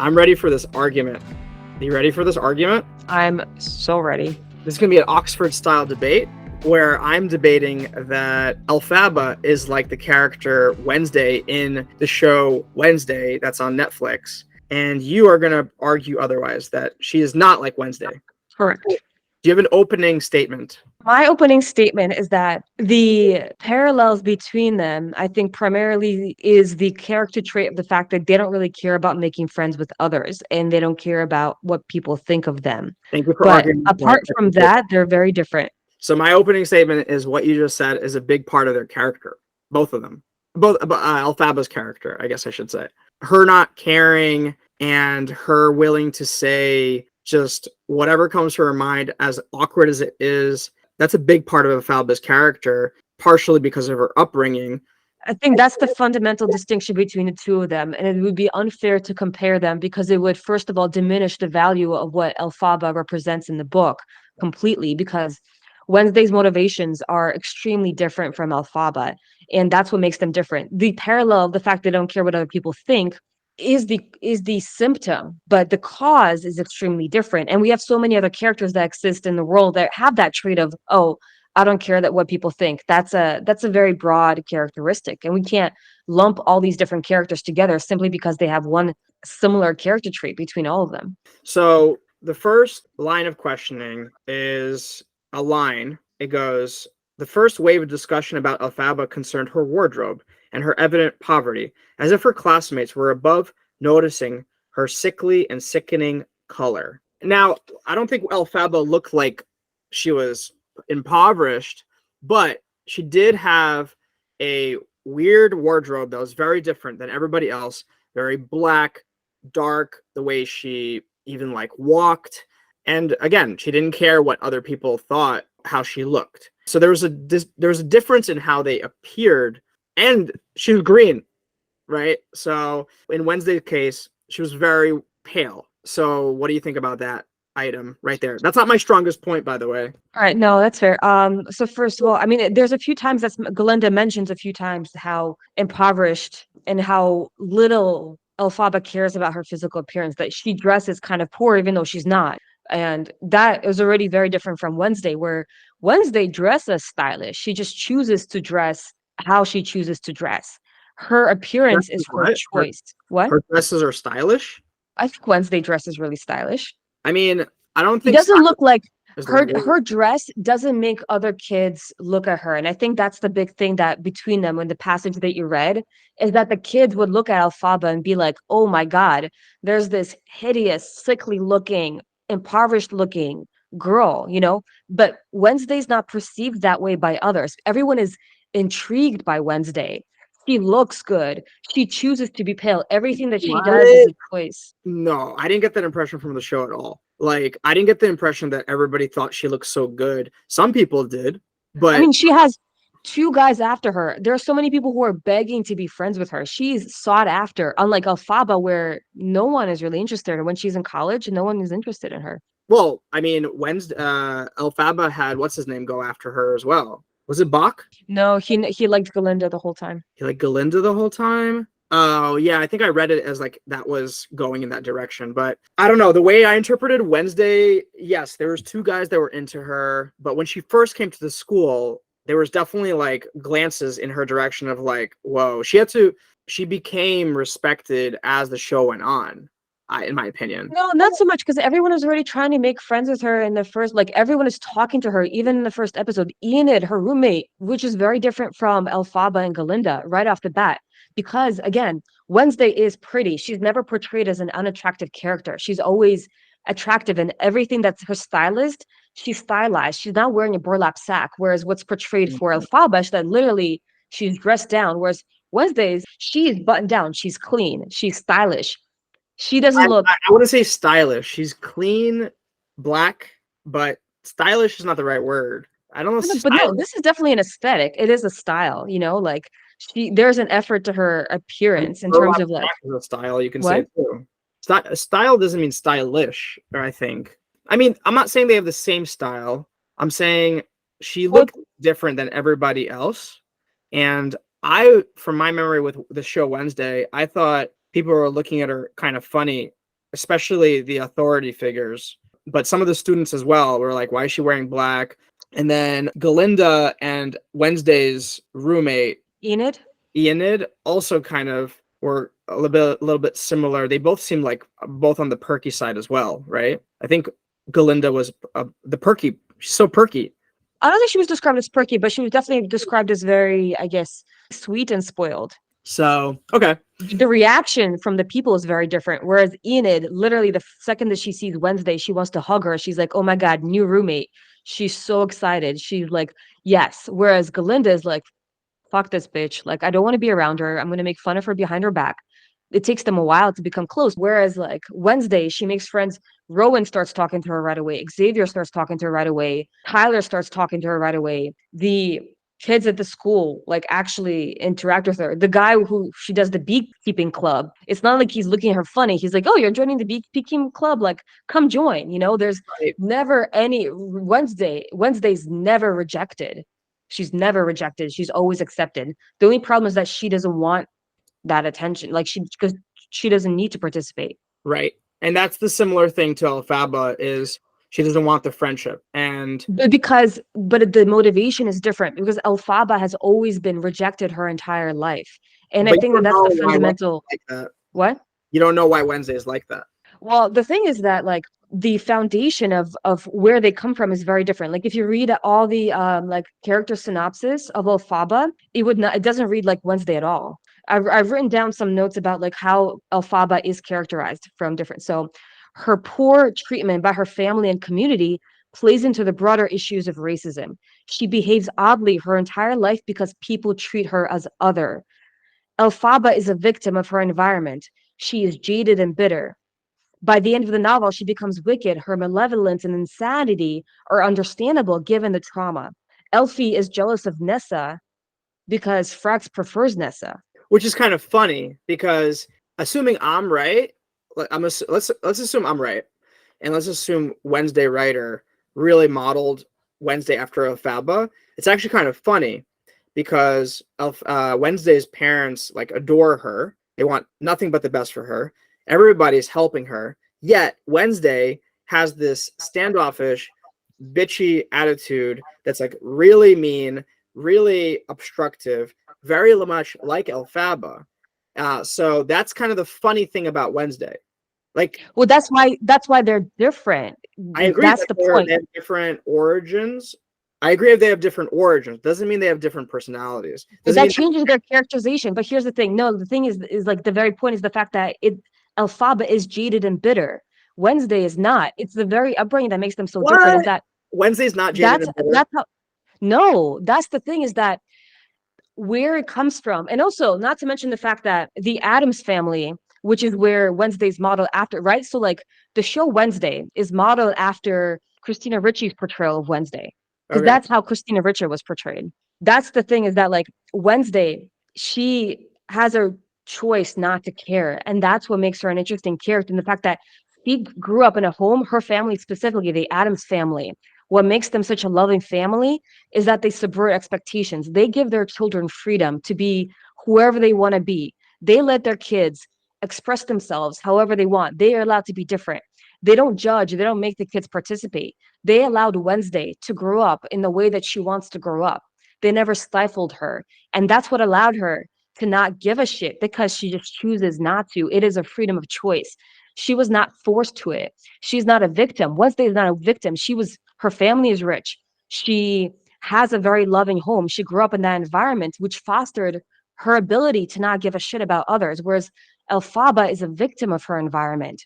I'm ready for this argument. Are you ready for this argument? I'm so ready. This is going to be an Oxford-style debate where I'm debating that Elphaba is like the character Wednesday in the show Wednesday that's on Netflix, and you are going to argue otherwise, that she is not like Wednesday. Correct. Do you have an opening statement? My opening statement is that the parallels between them, I think primarily is the character trait of the fact that they don't really care about making friends with others and they don't care about what people think of them. Thank you for But arguing. apart from that, they're very different. So my opening statement is what you just said is a big part of their character. Both of them. Both Elphaba's character, I guess I should say. Her not caring and her willing to say just whatever comes to her mind, as awkward as it is. That's a big part of Elphaba's character, partially because of her upbringing. I think that's the fundamental distinction between the two of them. And it would be unfair to compare them because it would, first of all, diminish the value of what Elphaba represents in the book completely, because Wednesday's motivations are extremely different from Elphaba. And that's what makes them different. The parallel, the fact they don't care what other people think, is the symptom, but the cause is extremely different. And we have so many other characters that exist in the world that have that trait of, oh, I don't care that what people think. That's a very broad characteristic, and we can't lump all these different characters together simply because they have one similar character trait between all of them. So the first line of questioning is a line. It goes, the first wave of discussion about Elphaba concerned her wardrobe and her evident poverty, as if her classmates were above noticing her sickly and sickening color. Now, I don't think Elphaba looked like she was impoverished, but she did have a weird wardrobe that was very different than everybody else. Very black, dark, the way she even like walked. And again, she didn't care what other people thought, how she looked. So there was a difference in how they appeared, and she was green, right? So in Wednesday's case, she was very pale. So what do you think about that item right there? That's not my strongest point, by the way. All right, no, that's fair. So first of all, I mean, there's a few times that Galinda mentions a few times how impoverished and how little Elphaba cares about her physical appearance, that she dresses kind of poor even though she's not. And that is already very different from Wednesday, where Wednesday dresses stylish. She just chooses to dress how she chooses to dress. Her appearance is her choice. What? Her dresses are stylish? I think Wednesday dress is really stylish. I mean, I don't It think doesn't look like her her dress doesn't make other kids look at her. And I think that's the big thing that between them, in the passage that you read, is that the kids would look at Elphaba and be like, oh my God, there's this hideous, sickly looking, impoverished looking girl, you know? But Wednesday's not perceived that way by others. Everyone is intrigued by Wednesday. She looks good. She chooses to be pale. Everything that she does is a choice. No, I didn't get that impression from the show at all. Like, I didn't get the impression that everybody thought she looked so good. Some people did, but I mean, she has two guys after her. There are so many people who are begging to be friends with her. She's sought after, unlike Elphaba, where no one is really interested in her. When she's in college, no one is interested in her. well, I mean, Wednesday, Elphaba had what's his name go after her as well. Was it Bach? No, he liked Galinda the whole time. He liked Galinda the whole time. Oh, yeah, I think I read it as like that was going in that direction, but I don't know. The way I interpreted Wednesday, yes, there was two guys that were into her, but when she first came to the school, there was definitely like glances in her direction of like, whoa, she became respected as the show went on, in my opinion. No, not so much, because everyone is already trying to make friends with her in the first, like everyone is talking to her, even in the first episode. Enid, her roommate, which is very different from Elphaba and Galinda right off the bat. Because again, Wednesday is pretty. She's never portrayed as an unattractive character. She's always attractive, and everything that's her stylist, she's stylized. She's not wearing a burlap sack. Whereas what's portrayed for Elphaba is that literally she's dressed down. Whereas Wednesday's, she's buttoned down. She's clean. She's stylish. She doesn't look. I wouldn't say stylish. She's clean, black, but stylish is not the right word. I don't know. But no, this is definitely an aesthetic. It is a style, you know, like there's an effort to her appearance in terms of like a style, you can what? say too. Style doesn't mean stylish, or I think. I mean, I'm not saying they have the same style. I'm saying she looked different than everybody else. And from my memory with the show Wednesday, I thought people were looking at her kind of funny especially the authority figures, but some of the students as well were like, why is she wearing black? And then Galinda and Wednesday's roommate, Enid? Enid, also kind of were a little bit similar. They both seemed like both on the perky side as well, right? I think Galinda was the perky. She's so perky. I don't think she was described as perky, but she was definitely described as very, I guess, sweet and spoiled. So, okay. The reaction from the people is very different. Whereas Enid, literally the second that she sees Wednesday, she wants to hug her. She's like, oh my God, new roommate. She's so excited. She's like, yes. Whereas Galinda is like, fuck this bitch. Like, I don't want to be around her. I'm going to make fun of her behind her back. It takes them a while to become close. Whereas, like, Wednesday, she makes friends. Rowan starts talking to her right away. Xavier starts talking to her right away. Tyler starts talking to her right away. The kids at the school, like, actually interact with her. The guy who she does the beekeeping club, it's not like he's looking at her funny. He's like, oh, you're joining the beekeeping club? Like, come join. You know, there's Right. never any Wednesday's never rejected. She's never rejected. She's always accepted. The only problem is that she doesn't want that attention. Like because she doesn't need to participate. Right. And that's the similar thing to Elphaba is she doesn't want the friendship. And But the motivation is different because Elphaba has always been rejected her entire life. And I but you think don't that's know the why Wednesday's fundamental like that. what? You don't know why Wednesday is like that. Well, the thing is that like the foundation of where they come from is very different. Like if you read all the like character synopsis of Elphaba, it doesn't read like Wednesday at all. I've written down some notes about like how Elphaba is characterized from different. So her poor treatment by her family and community plays into the broader issues of racism. She behaves oddly her entire life because people treat her as other. Elphaba is a victim of her environment. She is jaded and bitter. By the end of the novel, she becomes wicked. Her malevolence and insanity are understandable given the trauma. Elfie is jealous of Nessa because Frax prefers Nessa. Which is kind of funny because assuming I'm right, let's assume I'm right. And let's assume Wednesday writer really modeled Wednesday after Elphaba. It's actually kind of funny because Wednesday's parents like adore her. They want nothing but the best for her. Everybody's helping her. Yet Wednesday has this standoffish, bitchy attitude that's like really mean, really obstructive, very much like Elphaba. So that's kind of the funny thing about Wednesday. Like, Well, that's why they're different. I agree That's that the point. they have different origins. I agree if they have different origins. Doesn't mean they have different personalities. But Doesn't that mean changes their characterization. But here's the thing. No, the thing is like the very point is the fact that Elphaba is jaded and bitter. Wednesday is not. It's the very upbringing that makes them so different. Is what? that Wednesday's not jaded and bitter. that's how no, that's the thing is that where it comes from. And also, not to mention the fact that the Addams family, which is where Wednesday's modeled after, right? So, like, the show Wednesday is modeled after Christina Ricci's portrayal of Wednesday, because Okay. that's how Christina Ricci was portrayed. That's the thing is that, like, Wednesday, she has a choice not to care. And that's what makes her an interesting character. And the fact that she grew up in a home, her family specifically, the Addams family, what makes them such a loving family is that they subvert expectations. They give their children freedom to be whoever they want to be. They let their kids express themselves however they want. They are allowed to be different. They don't judge. They don't make the kids participate. They allowed Wednesday to grow up in the way that she wants to grow up. They never stifled her. And that's what allowed her to not give a shit because she just chooses not to. It is a freedom of choice. She was not forced to it. She's not a victim. Wednesday is not a victim. Her family is rich. She has a very loving home. She grew up in that environment, which fostered her ability to not give a shit about others. Whereas Elphaba is a victim of her environment.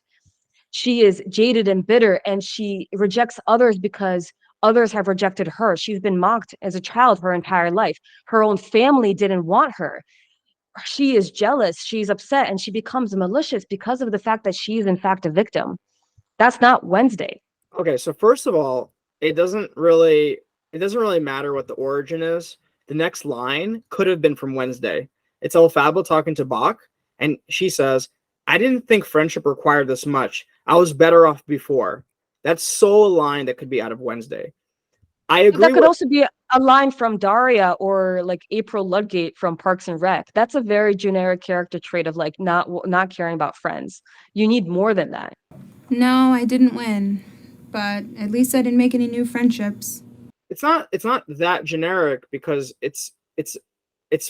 She is jaded and bitter, and she rejects others because others have rejected her. She's been mocked as a child her entire life. Her own family didn't want her. She is jealous. She's upset, and she becomes malicious because of the fact that she is, in fact, a victim. That's not Wednesday. Okay, so first of all, it doesn't really matter what the origin is. The next line could have been from Wednesday. It's Elphaba talking to Bach, and she says, I didn't think friendship required this much. I was better off before. That's so a line that could be out of Wednesday. I But that agree could with also be a line from Daria or like April Ludgate from Parks and Rec. That's a very generic character trait of like not caring about friends. You need more than that. No, I didn't win. But at least I didn't make any new friendships. It's not that generic because it's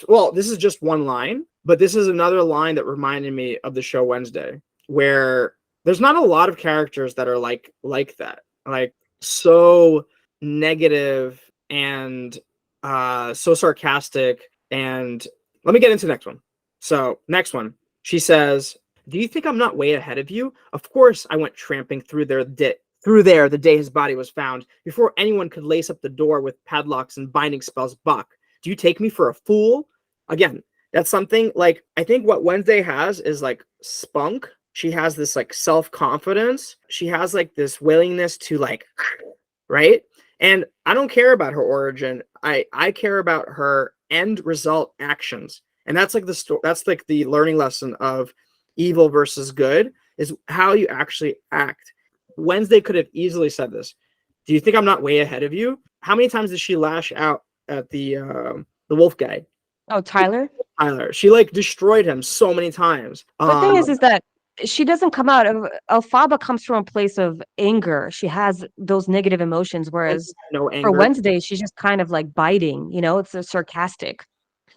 well, this is just one line, but this is another line that reminded me of the show Wednesday, where there's not a lot of characters that are like that, like so negative and so sarcastic. And let me get into the next one. So next one, she says, "Do you think I'm not way ahead of you? Of course I went tramping through there the day his body was found, before anyone could lace up the door with padlocks and binding spells. Buck, do you take me for a fool?" Again, that's something like, I think what Wednesday has is like spunk. She has this like self-confidence. She has like this willingness to like, right? And I don't care about her origin. I care about her end result actions. And that's like that's like the learning lesson of evil versus good, is how you actually act. Wednesday could have easily said this. "Do you think I'm not way ahead of you?" How many times did she lash out at the wolf guy? Oh, Tyler. Tyler. She like destroyed him so many times. The thing is that she doesn't come out of Elphaba comes from a place of anger. She has those negative emotions, whereas no for anger. Wednesday, she's just kind of like biting, it's a sarcastic.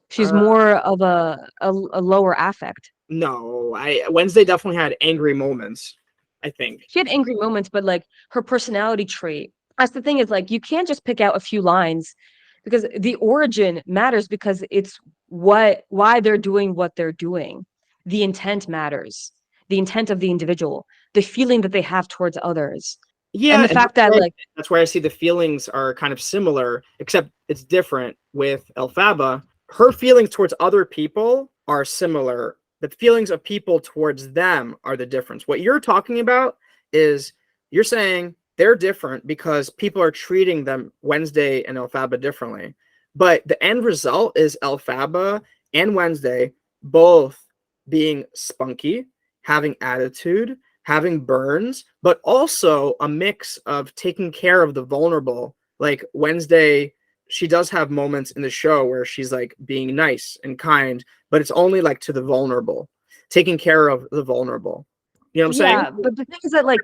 She's Uh, more of a lower affect. No, Wednesday definitely had angry moments, I think. She had angry moments, but like her personality trait. That's the thing, is like you can't just pick out a few lines, because the origin matters, because it's why they're doing what they're doing. The intent matters. The intent of the individual, the feeling that they have towards others. Yeah, And the fact that like that's where I see the feelings are kind of similar, except it's different with Elphaba. Her feelings towards other people are similar. The feelings of people towards them are the difference. What you're talking about is, you're saying they're different because people are treating them, Wednesday and Elphaba, differently. But the end result is Elphaba and Wednesday both being spunky, having attitude, having burns, but also a mix of taking care of the vulnerable. Like Wednesday, she does have moments in the show where she's like being nice and kind, but it's only like to the vulnerable, taking care of the vulnerable. You know what I'm saying? yeah, but the thing is that like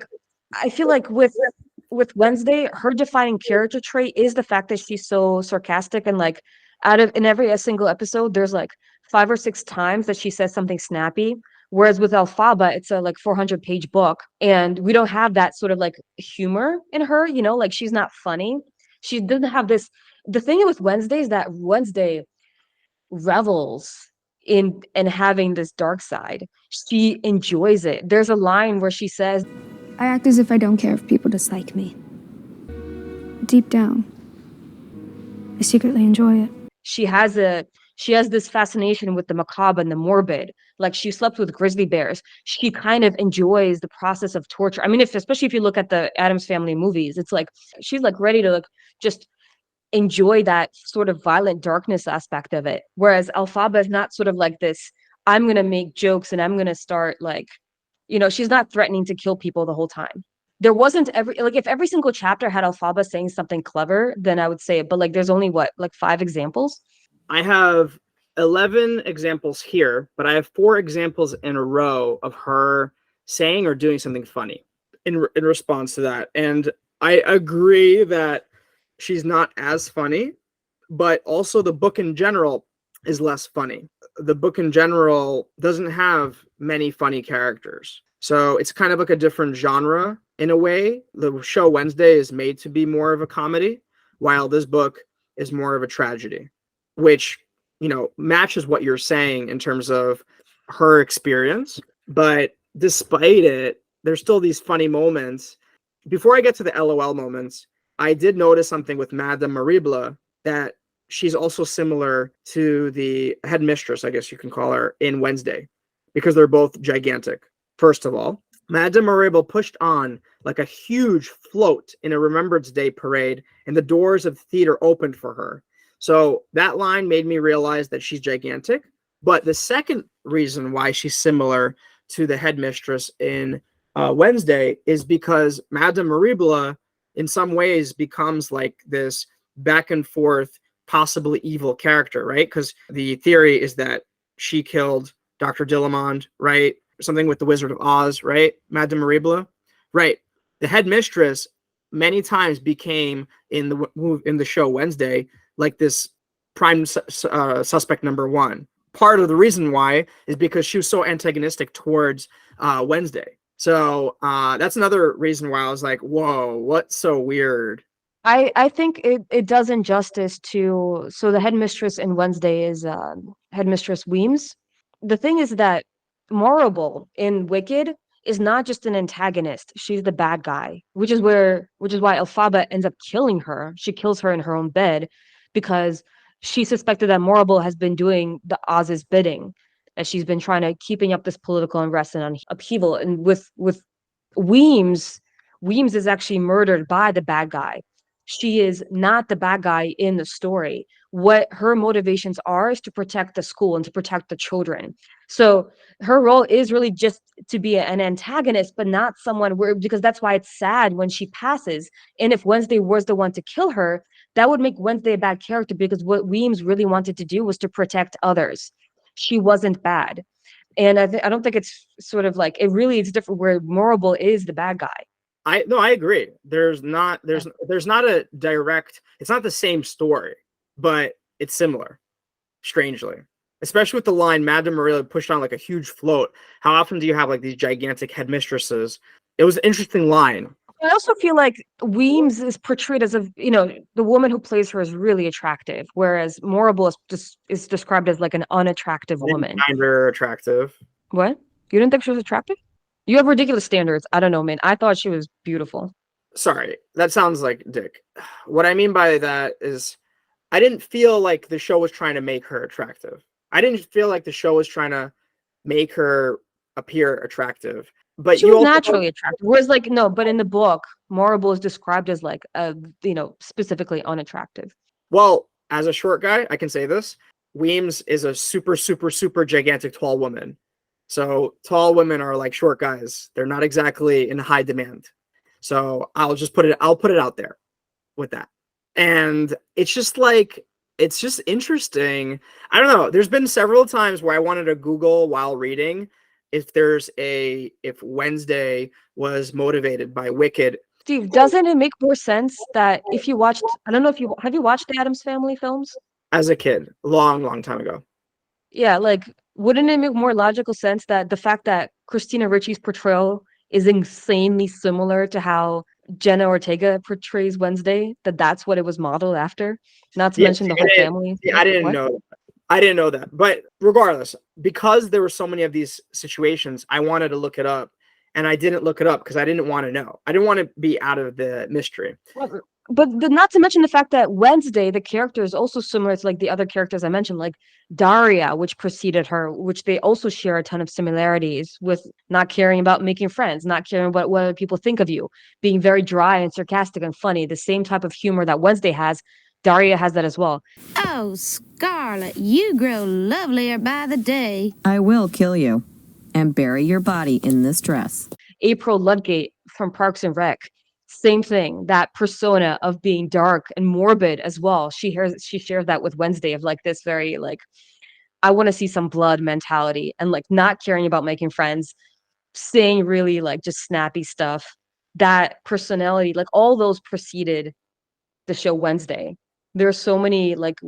I feel like with Wednesday, her defining character trait is the fact that she's so sarcastic, and like out of in every a single episode, there's like 5 or 6 times that she says something snappy. Whereas with Elphaba, it's a like 400-page book, and we don't have that sort of like humor in her, like she's not funny. She doesn't have this. The thing with Wednesday is that Wednesday revels in having this dark side. She enjoys it. There's a line where she says, I act as if I don't care if people dislike me. Deep down, I secretly enjoy it. she has this fascination with the macabre and the morbid. Like she slept with grizzly bears. She kind of enjoys the process of torture. I mean, especially if you look at the Addams Family movies, it's like she's like ready to like just enjoy that sort of violent darkness aspect of it. Whereas Elphaba is not sort of like this, I'm gonna make jokes and I'm gonna start like, she's not threatening to kill people the whole time. There wasn't if every single chapter had Elphaba saying something clever, then I would say it. But like there's only like 5 examples. I have 11 examples here, but I have 4 examples in a row of her saying or doing something funny in response to that. And I agree that she's not as funny, but also the book in general is less funny. The book in general doesn't have many funny characters. So it's kind of like a different genre in a way. The show Wednesday is made to be more of a comedy, while this book is more of a tragedy, which, matches what you're saying in terms of her experience. But despite it, there's still these funny moments. Before I get to the LOL moments, I did notice something with Madame Morrible, that she's also similar to the headmistress, I guess you can call her, in Wednesday, because they're both gigantic. First of all, Madame Morrible pushed on like a huge float in a Remembrance Day parade, and the doors of the theater opened for her. So that line made me realize that she's gigantic. But the second reason why she's similar to the headmistress in Wednesday is because Madame Morrible, in some ways, becomes like this back and forth, possibly evil character, right? Because the theory is that she killed Dr. Dillamond, right? Something with the Wizard of Oz, right? Madame Morrible, right? The headmistress many times became in the show Wednesday like this prime suspect number one. Part of the reason why is because she was so antagonistic towards Wednesday. So that's another reason why I was like, whoa, what's so weird? I think it does injustice to, so the headmistress in Wednesday is headmistress Weems. The thing is that Morrible in Wicked is not just an antagonist. She's the bad guy, which is why Elphaba ends up killing her. She kills her in her own bed because she suspected that Morrible has been doing the Oz's bidding, that she's been trying to keeping up this political unrest and upheaval. And with Weems, Weems is actually murdered by the bad guy. She is not the bad guy in the story. What her motivations are is to protect the school and to protect the children. So her role is really just to be an antagonist, but not someone where, because that's why it's sad when she passes. And if Wednesday was the one to kill her, that would make Wednesday a bad character, because what Weems really wanted to do was to protect others. She wasn't bad. And I don't think it's sort of like, it really is different where Morrible is the bad guy. I agree. There's not a direct, it's not the same story, but it's similar, strangely. Especially with the line Madame Morrible pushed on like a huge float. How often do you have like these gigantic headmistresses? It was an interesting line. I also feel like Weems is portrayed as the woman who plays her is really attractive, whereas Morrible is described as like an unattractive woman. Find her attractive. What? You didn't think she was attractive? You have ridiculous standards. I don't know, man. I thought she was beautiful. Sorry, that sounds like dick. What I mean by that is I didn't feel like the show was trying to make her attractive. I didn't feel like the show was trying to make her appear attractive. But she was naturally attractive. Whereas, like, no, but in the book, Morrible is described as like specifically unattractive. Well, as a short guy, I can say this. Weems is a super, super, super gigantic tall woman. So tall women are like short guys. They're not exactly in high demand. So I'll put it out there with that. And it's just interesting. I don't know. There's been several times where I wanted to Google while reading if Wednesday was motivated by Wicked. Steve, doesn't it make more sense that if you watched, I don't know if have you watched the Addams Family films? As a kid, long time ago. Yeah, like, wouldn't it make more logical sense that the fact that Christina Ricci's portrayal is insanely similar to how Jenna Ortega portrays Wednesday, that's what it was modeled after? Not to mention the whole family. I didn't know. I didn't know that. But regardless, because there were so many of these situations, I wanted to look it up. And I didn't look it up because I didn't want to know. I didn't want to be out of the mystery. But not to mention the fact that Wednesday, the character is also similar to like the other characters I mentioned, like Daria, which preceded her, which they also share a ton of similarities with not caring about making friends, not caring about what other people think of you, being very dry and sarcastic and funny. The same type of humor that Wednesday has, Daria has that as well. Oh, Scarlet, you grow lovelier by the day. I will kill you and bury your body in this dress. April Ludgate from Parks and Rec, same thing, that persona of being dark and morbid as well. She shares that with Wednesday, of like this very like, I want to see some blood mentality, and like not caring about making friends, saying really like just snappy stuff. That personality, like all those preceded the show Wednesday. There are so many like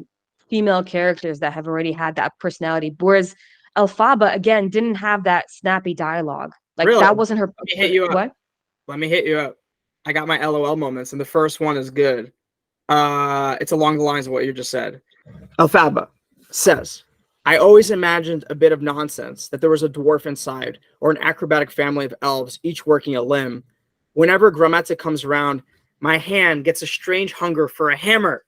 female characters that have already had that personality, whereas Elphaba again didn't have that snappy dialogue. Like really? That wasn't her. Let me hit you up. What? Let me hit you up. I got my LOL moments, and the first one is good. It's along the lines of what you just said. Elphaba says, I always imagined a bit of nonsense, that there was a dwarf inside, or an acrobatic family of elves, each working a limb. Whenever Grometa comes around, my hand gets a strange hunger for a hammer.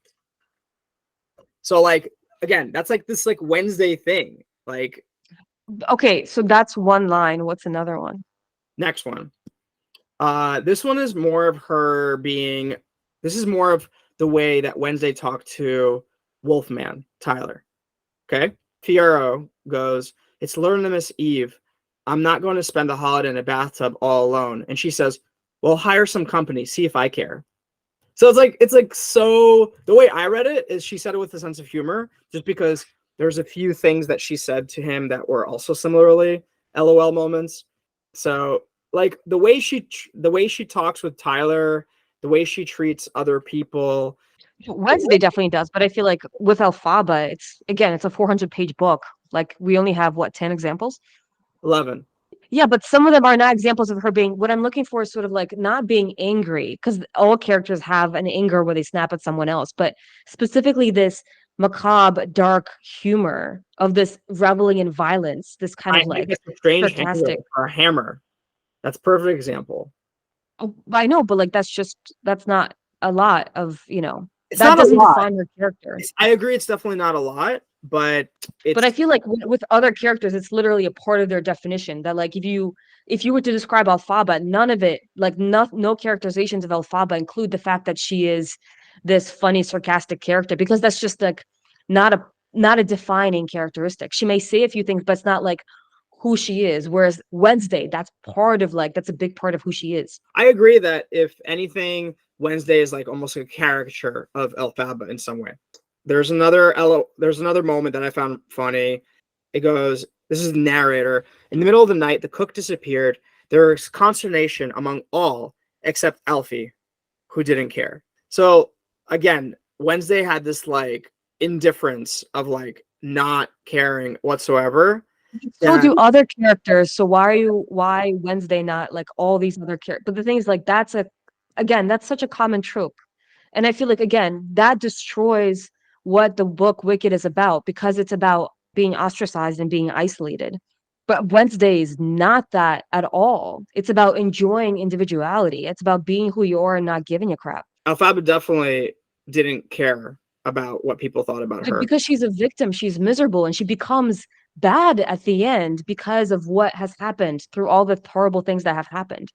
So, like, again, that's like this like Wednesday thing. Like, okay, so that's one line. What's another one? Next one. This one is more of her being. This is more of the way that Wednesday talked to Wolfman Tyler. Okay, Fiyero goes, "It's Learnmus Eve. I'm not going to spend the holiday in a bathtub all alone." And she says, "Well, hire some company. See if I care." So it's like so the way I read it is she said it with a sense of humor, just because there's a few things that she said to him that were also similarly LOL moments. So like the way she talks with Tyler, the way she treats other people. Wednesday definitely does, but I feel like with Elphaba, it's a 400-page book. Like we only have what, 10 examples? 11. Yeah, but some of them are not examples of her being, what I'm looking for is sort of like not being angry, because all characters have an anger where they snap at someone else, but specifically this macabre, dark humor of this reveling in violence, this kind I of think like it's a strange sarcastic. or a hammer. That's a perfect example. Oh, I know, but like that's not a lot of, It's that not a doesn't lot. define her character. I agree, it's definitely not a lot, but But I feel like with other characters, it's literally a part of their definition that like if you were to describe Elphaba, none of it, like no characterizations of Elphaba include the fact that she is this funny, sarcastic character, because that's just like not a not a defining characteristic. She may say a few things, but it's not like who she is. Whereas Wednesday, that's a big part of who she is. I agree that if anything, Wednesday is like almost a caricature of Elphaba in some way. There's another moment that I found funny. It goes, this is the narrator. In the middle of the night, the cook disappeared. There was consternation among all except Alfie, who didn't care. So again, Wednesday had this like indifference of like not caring whatsoever. So Yeah. do other characters. So why Wednesday not like all these other characters? But the thing is, like, that's such a common trope. And I feel like, again, that destroys what the book Wicked is about, because it's about being ostracized and being isolated. But Wednesday is not that at all. It's about enjoying individuality. It's about being who you are and not giving a crap. Elphaba definitely didn't care about what people thought about her. Because she's a victim, she's miserable, and she becomes bad at the end because of what has happened through all the horrible things that have happened.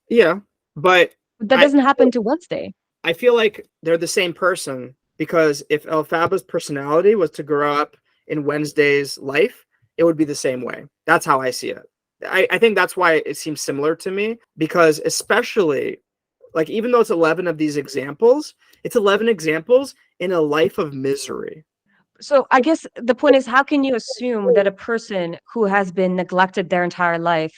Yeah, but But that doesn't happen to Wednesday. I feel like they're the same person, because if Elphaba's personality was to grow up in Wednesday's life, it would be the same way. That's how I see it. I think that's why it seems similar to me, because especially like even though it's 11 of these examples, it's 11 examples in a life of misery. So I guess the point is, how can you assume that a person who has been neglected their entire life,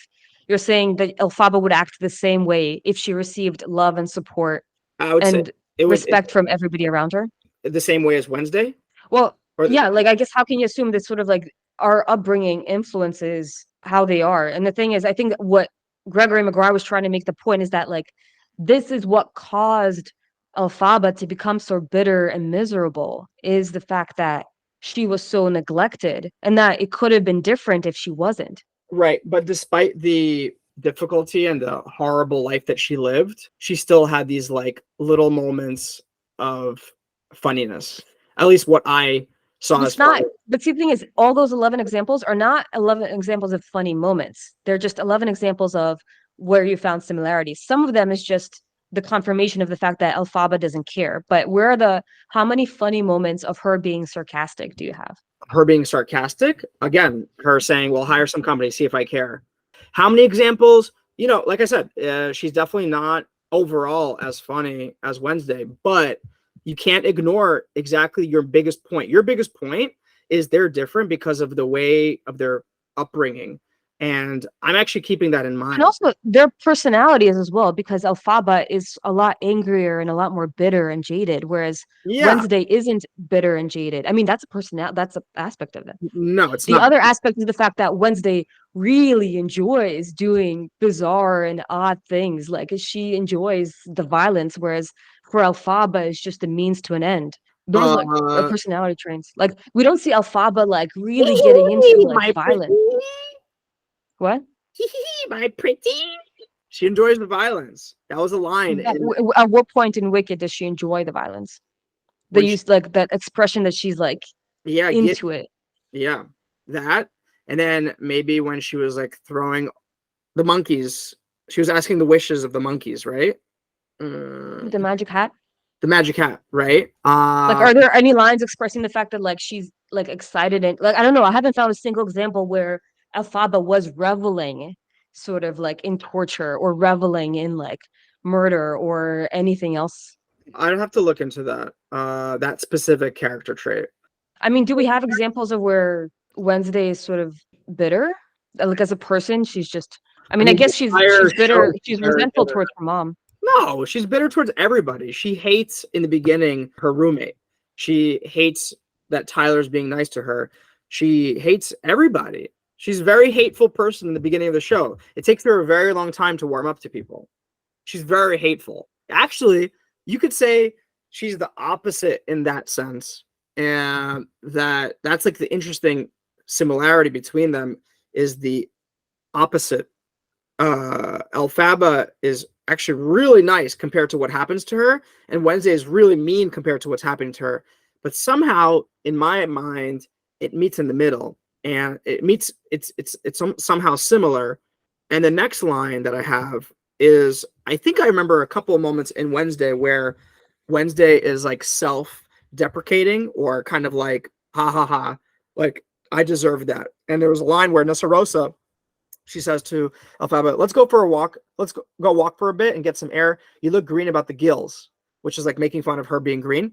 you're saying that Elphaba would act the same way if she received love and support I would say and it would respect from everybody around her? the same way as Wednesday. Well, Or the, yeah, like I guess how can you assume that sort of like our upbringing influences how they are? And the thing is, I think that what Gregory Maguire was trying to make the point is that like this is what caused Elphaba to become so bitter and miserable, is the fact that she was so neglected, and that it could have been different if she wasn't. right, but despite the difficulty and the horrible life that she lived, she still had these like little moments of funniness. At least what I saw as It's not, funny. but see, the thing is, all those 11 examples are not 11 examples of funny moments. They're just 11 examples of where you found similarities. Some of them is just the confirmation of the fact that Elphaba doesn't care. But how many funny moments of her being sarcastic do you have? Her being sarcastic, again, her saying, well, hire some company, see if I care. How many examples? You know, like I said, she's definitely not overall as funny as Wednesday, but you can't ignore exactly your biggest point. Your biggest point is they're different because of the way of their upbringing. And I'm actually keeping that in mind. And also their personalities as well, because Elphaba is a lot angrier and a lot more bitter and jaded, whereas Wednesday isn't bitter and jaded. I mean, that's an aspect of it. No, it's The not. other aspect is the fact that Wednesday really enjoys doing bizarre and odd things. Like she enjoys the violence, whereas for Elphaba is just a means to an end. Those are personality traits. Like we don't see Elphaba like really getting into like violence. What? My pretty. She enjoys the violence. That was a line. At what point in Wicked does she enjoy the violence? They use like that expression that she's like into it. Yeah, that. And then maybe when she was like throwing the monkeys, she was asking the wishes of the monkeys, right? The magic hat. The magic hat, right? Like, are there any lines expressing the fact that like she's like excited and like I don't know? I haven't found a single example where Elphaba was reveling sort of like in torture or reveling in like murder or anything else. I'd have to look into that specific character trait. I mean, do we have examples of where Wednesday is sort of bitter? Like as a person, she's just. I mean, I guess the entire she's bitter. show is She's very resentful bitter. towards her mom. No, she's bitter towards everybody. She hates in the beginning her roommate. She hates that Tyler's being nice to her. She hates everybody. She's a very hateful person in the beginning of the show. It takes her a very long time to warm up to people. She's very hateful. Actually, you could say she's the opposite in that sense. And that's like the interesting similarity between them is the opposite. Elphaba is actually really nice compared to what happens to her, and Wednesday is really mean compared to what's happening to her. But somehow, in my mind, it meets in the middle, and it's somehow similar. And the next line that I have is, I think I remember a couple of moments in Wednesday where Wednesday is like self-deprecating or kind of like ha ha ha, like I deserve that. And there was a line where Nessarosa, she says to Elphaba, let's go for a walk. Let's go walk for a bit and get some air. You look green about the gills, which is like making fun of her being green.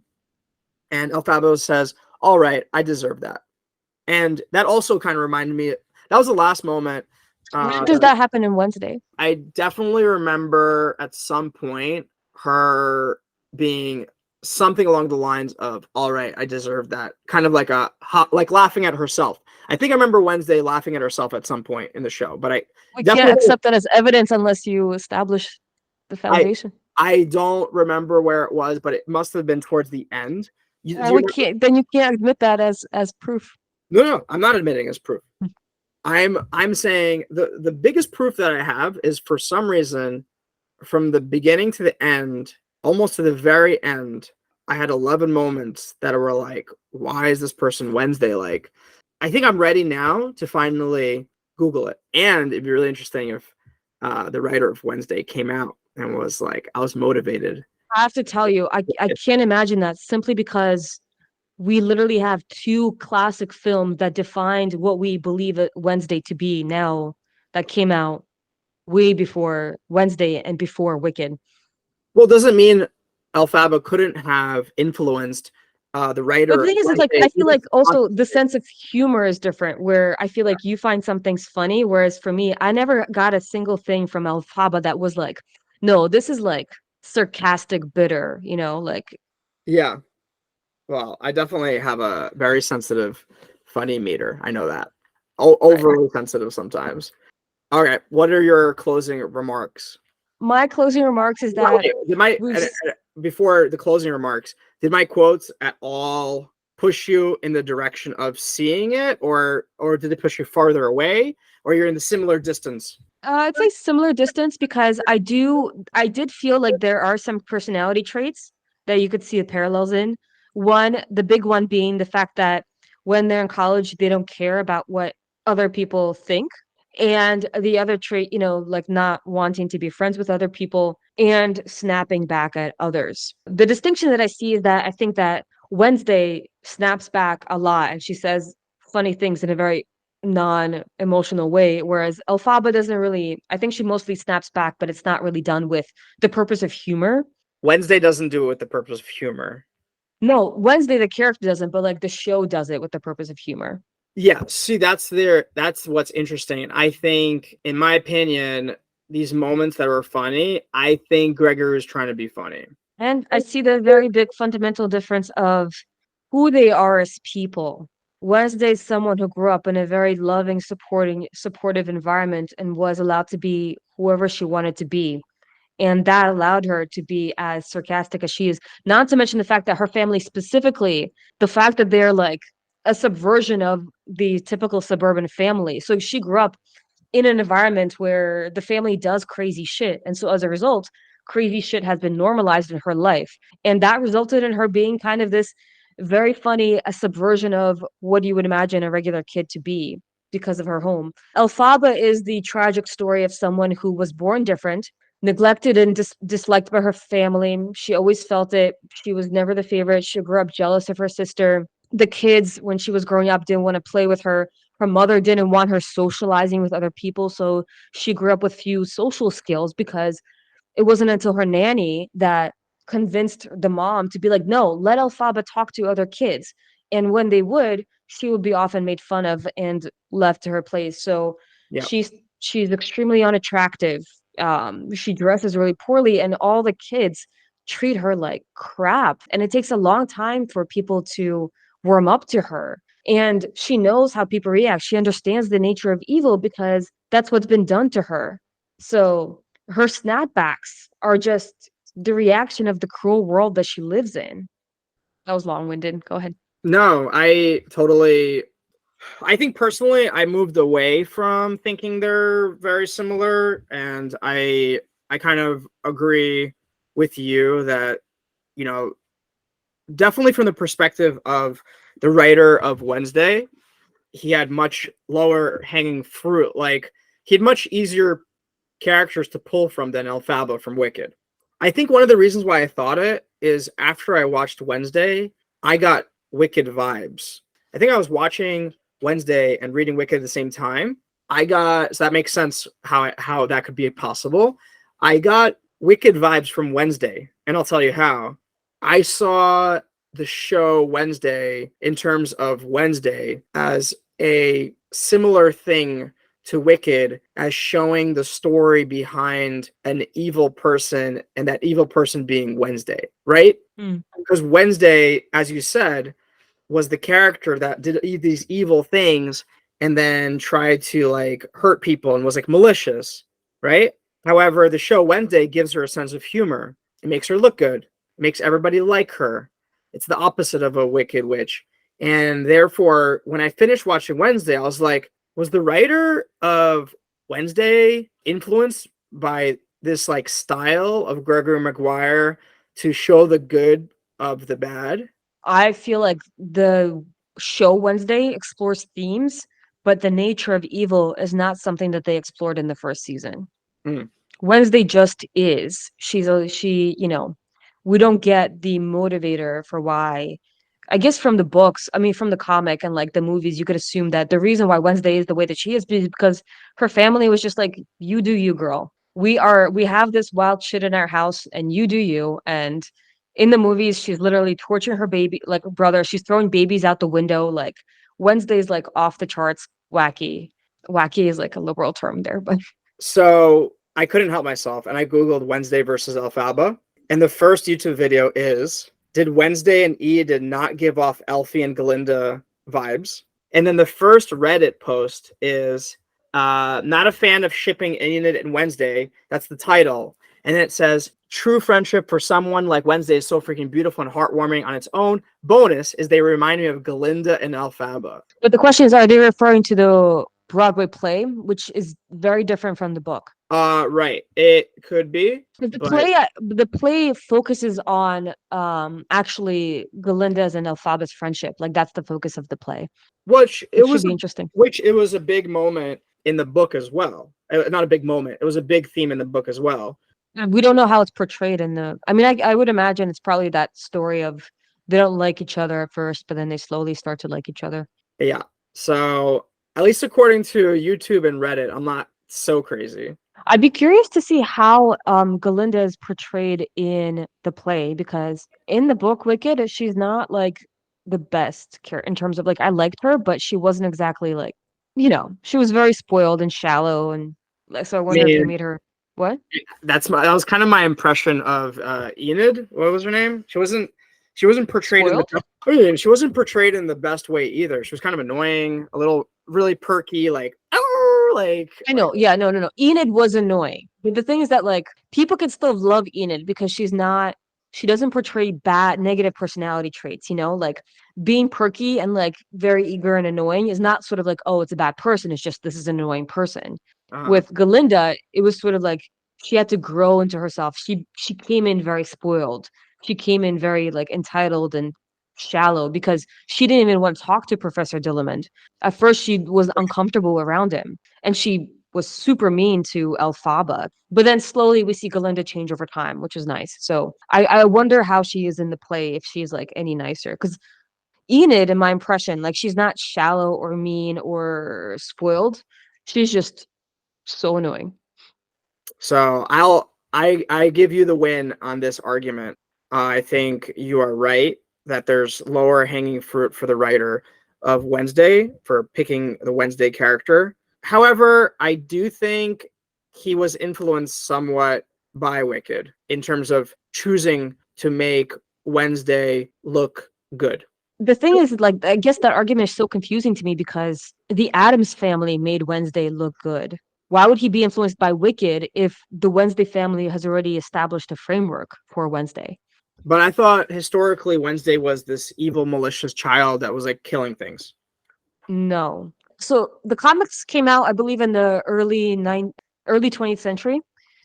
And Elphaba says, all right, I deserve that. And that also kind of reminded me, that was the last moment. When does that happen in Wednesday? I definitely remember at some point her being something along the lines of, all right, I deserve that. Kind of like like laughing at herself. I think I remember Wednesday laughing at herself at some point in the show, but We can't accept that as evidence unless you establish the foundation. I don't remember where it was, but it must have been towards the end. We can't. Then you can't admit that as proof. No, I'm not admitting as proof. I'm saying the biggest proof that I have is, for some reason, from the beginning to the end, almost to the very end, I had 11 moments that were like, why is this person Wednesday like? I think I'm ready now to finally Google it. And it'd be really interesting if the writer of Wednesday came out and was like, I was motivated. I have to tell you, I can't imagine that, simply because we literally have two classic films that defined what we believe Wednesday to be now, that came out way before Wednesday and before Wicked. Well, doesn't mean Elphaba couldn't have influenced the writer. But the thing is, it's like, I feel like also the sense of humor is different, where I feel like you find some things funny, whereas for me, I never got a single thing from Elphaba that was like, no, this is like sarcastic, bitter, like. Yeah. Well, I definitely have a very sensitive funny meter. I know that. Overly sensitive sometimes. All right. What are your closing remarks? My closing remarks is that before the closing remarks, did my quotes at all push you in the direction of seeing it, or did it push you farther away, or you're in the similar distance? I'd say similar distance, because I did feel like there are some personality traits that you could see the parallels in. One, the big one being the fact that when they're in college, they don't care about what other people think. And the other trait, like not wanting to be friends with other people and snapping back at others. The distinction that I see is that I think that Wednesday snaps back a lot, and she says funny things in a very non-emotional way, whereas Elphaba doesn't really. I think she mostly snaps back, but it's not really done with the purpose of humor. Wednesday doesn't do it with the purpose of humor. No, Wednesday the character doesn't, but like the show does it with the purpose of humor. Yeah, see, that's what's interesting. I think, in my opinion, these moments that were funny, I think Gregory was trying to be funny. And I see the very big fundamental difference of who they are as people. Wednesday is someone who grew up in a very loving, supportive environment and was allowed to be whoever she wanted to be. And that allowed her to be as sarcastic as she is. Not to mention the fact that her family specifically, the fact that they're like a subversion of the typical suburban family. So she grew up in an environment where the family does crazy shit. And so as a result, crazy shit has been normalized in her life. And that resulted in her being kind of this very funny, a subversion of what you would imagine a regular kid to be because of her home. Elphaba is the tragic story of someone who was born different, neglected and disliked by her family. She always felt it. She was never the favorite. She grew up jealous of her sister. The kids, when she was growing up, didn't want to play with her. Her mother didn't want her socializing with other people, so she grew up with few social skills, because it wasn't until her nanny that convinced the mom to be like, no, let Elphaba talk to other kids. And when they would, she would be often made fun of and left to her place. So Yeah. she's extremely unattractive. She dresses really poorly, and all the kids treat her like crap. And it takes a long time for people to warm up to her. And she knows how people react. She understands the nature of evil because that's what's been done to her. So her snapbacks are just the reaction of the cruel world that she lives in. That was long-winded. Go ahead. No, I think personally I moved away from thinking they're very similar, and I kind of agree with you that, you know, definitely from the perspective of the writer of Wednesday, he had much lower hanging fruit. Like, he had much easier characters to pull from than Elphaba from Wicked. I think one of the reasons why I thought it is after I watched Wednesday, I got Wicked vibes. I think I was watching Wednesday and reading Wicked at the same time. So that makes sense how that could be possible. I got Wicked vibes from Wednesday, and I'll tell you how. I saw the show Wednesday in terms of Wednesday as a similar thing to Wicked, as showing the story behind an evil person, and that evil person being Wednesday, right? Because Wednesday, as you said, was the character that did these evil things and then tried to like hurt people and was like malicious, right? However, the show Wednesday gives her a sense of humor. It makes her look good. It makes everybody like her. It's the opposite of a wicked witch. And therefore, when I finished watching Wednesday, I was like, was the writer of Wednesday influenced by this like style of Gregory Maguire to show the good of the bad? I feel like the show Wednesday explores themes, but the nature of evil is not something that they explored in the first season. Mm. Wednesday just is. We don't get the motivator for why. I guess from the books, I mean, from the comic and like the movies, you could assume that the reason why Wednesday is the way that she is because her family was just like, you do you, girl. We have this wild shit in our house, and you do you. And in the movies, she's literally torturing her baby, like brother. She's throwing babies out the window. Like, Wednesday's like off the charts wacky. Wacky is like a liberal term there, but So I couldn't help myself, and I Googled Wednesday versus Elphaba. And the first YouTube video is, did Wednesday and Enid not give off Elfie and Galinda vibes? And then the first Reddit post is, not a fan of shipping Enid and Wednesday. That's the title. And then it says, true friendship for someone like Wednesday is so freaking beautiful and heartwarming on its own. Bonus is they remind me of Galinda and Elphaba. But the question is, are they referring to the Broadway play, which is very different from the book? Right. It could be. The play focuses on actually Galinda's and Elphaba's friendship. Like, that's the focus of the play. Which should be interesting. Which it was a big moment in the book as well. Not a big moment. It was a big theme in the book as well. And we don't know how it's portrayed in the. I mean, I would imagine it's probably that story of they don't like each other at first, but then they slowly start to like each other. Yeah. So at least according to YouTube and Reddit, I'm not so crazy. I'd be curious to see how Galinda is portrayed in the play, because in the book Wicked, she's not like the best character in terms of like, I liked her, but she wasn't exactly like, she was very spoiled and shallow, and so I wonder if they made her what? That was kind of my impression of Enid. What was her name? She wasn't portrayed she wasn't portrayed in the best way either. She was kind of annoying, a little really perky, like I know. Yeah, no. Enid was annoying. But the thing is that like people can still love Enid because she doesn't portray bad negative personality traits, like being perky and like very eager and annoying is not sort of like, oh, it's a bad person. It's just this is an annoying person. With Galinda, it was sort of like she had to grow into herself. She came in very spoiled. She came in very like entitled and shallow because she didn't even want to talk to Professor Dillamond. At first, she was uncomfortable around him, and she was super mean to Elphaba. But then slowly we see Galinda change over time, which is nice. So I wonder how she is in the play, if she's like any nicer. Because Enid, in my impression, like she's not shallow or mean or spoiled. She's just so annoying. So I give you the win on this argument. I think you are right that there's lower hanging fruit for the writer of Wednesday for picking the Wednesday character. However, I do think he was influenced somewhat by Wicked in terms of choosing to make Wednesday look good. The thing is, like, I guess that argument is so confusing to me because the Addams family made Wednesday look good. Why would he be influenced by Wicked if the Wednesday family has already established a framework for Wednesday? But I thought historically Wednesday was this evil, malicious child that was like killing things. No. So the comics came out, I believe, in the early 20th century,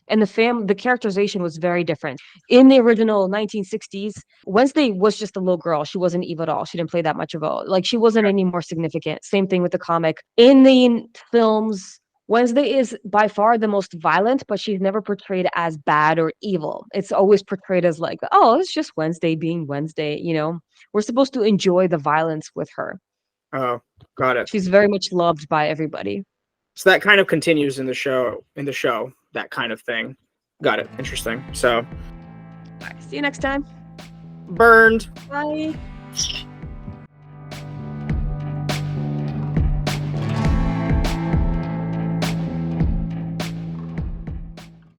and the characterization was very different. In the original 1960s, Wednesday was just a little girl. She wasn't evil at all. She didn't play that much of a like she wasn't any more significant. Same thing with the comic. In the films, Wednesday is by far the most violent, but she's never portrayed as bad or evil. It's always portrayed as like, oh, it's just Wednesday being Wednesday, you know. We're supposed to enjoy the violence with her. Oh, got it. She's very much loved by everybody. So that kind of continues in the show, that kind of thing. Got it. Interesting. So Bye. See you next time. burned. Bye.